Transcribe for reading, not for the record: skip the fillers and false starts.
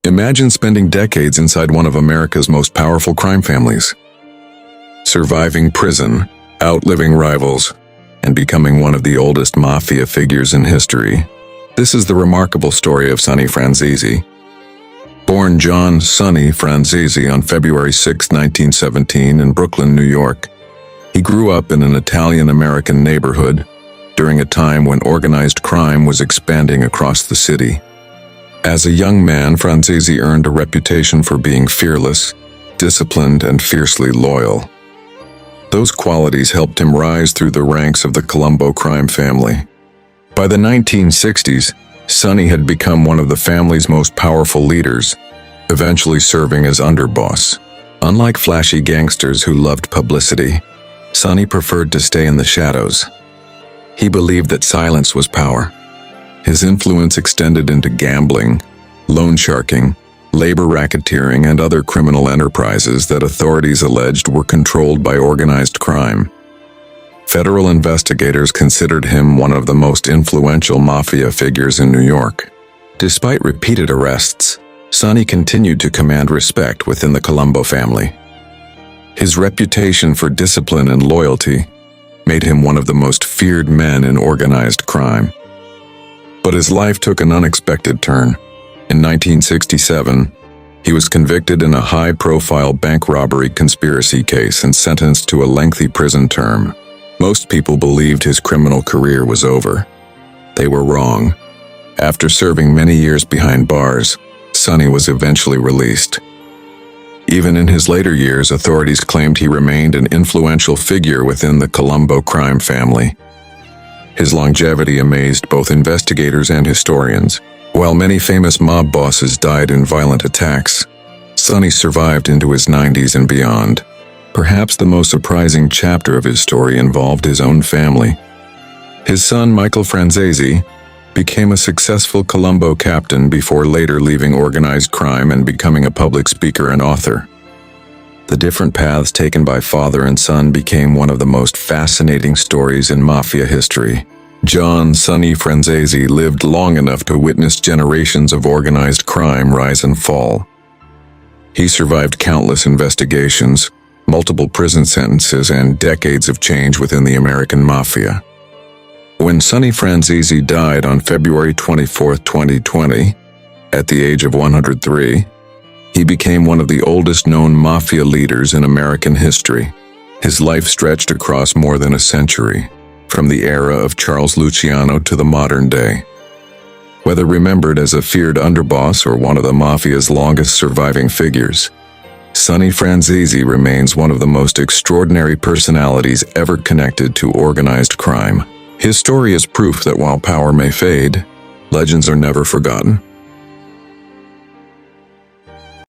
Imagine spending decades inside one of America's most powerful crime families, surviving prison, outliving rivals, and becoming one of the oldest mafia figures in history. This is the remarkable story of Sonny Franzese. Born John Sonny Franzese on February 6, 1917 in Brooklyn, New York, he grew up in an Italian-American neighborhood during a time when organized crime was expanding across the city. As a young man, Franzese earned a reputation for being fearless, disciplined, and fiercely loyal. Those qualities helped him rise through the ranks of the Colombo crime family. By the 1960s, Sonny had become one of the family's most powerful leaders, eventually serving as underboss. Unlike flashy gangsters who loved publicity, Sonny preferred to stay in the shadows. He believed that silence was power. His influence extended into gambling, loan sharking, labor racketeering, and other criminal enterprises that authorities alleged were controlled by organized crime. Federal investigators considered him one of the most influential mafia figures in New York. Despite repeated arrests, Sonny continued to command respect within the Colombo family. His reputation for discipline and loyalty made him one of the most feared men in organized crime. But his life took an unexpected turn. In 1967, he was convicted in a high-profile bank robbery conspiracy case and sentenced to a lengthy prison term. Most people believed his criminal career was over. They were wrong. After serving many years behind bars, Sonny was eventually released. Even in his later years, authorities claimed he remained an influential figure within the Colombo crime family. His longevity amazed both investigators and historians. While many famous mob bosses died in violent attacks, Sonny survived into his 90s and beyond. Perhaps the most surprising chapter of his story involved his own family. His son, Michael Franzese, became a successful Colombo captain before later leaving organized crime and becoming a public speaker and author. The different paths taken by father and son became one of the most fascinating stories in mafia history. John Sonny Franzese lived long enough to witness generations of organized crime rise and fall. He survived countless investigations, multiple prison sentences, and decades of change within the American Mafia. When Sonny Franzese died on February 24, 2020, at the age of 103, he became one of the oldest known mafia leaders in American history. His life stretched across more than a century, from the era of Charles Luciano to the modern day. Whether remembered as a feared underboss or one of the mafia's longest surviving figures, Sonny Franzese remains one of the most extraordinary personalities ever connected to organized crime. His story is proof that while power may fade, legends are never forgotten.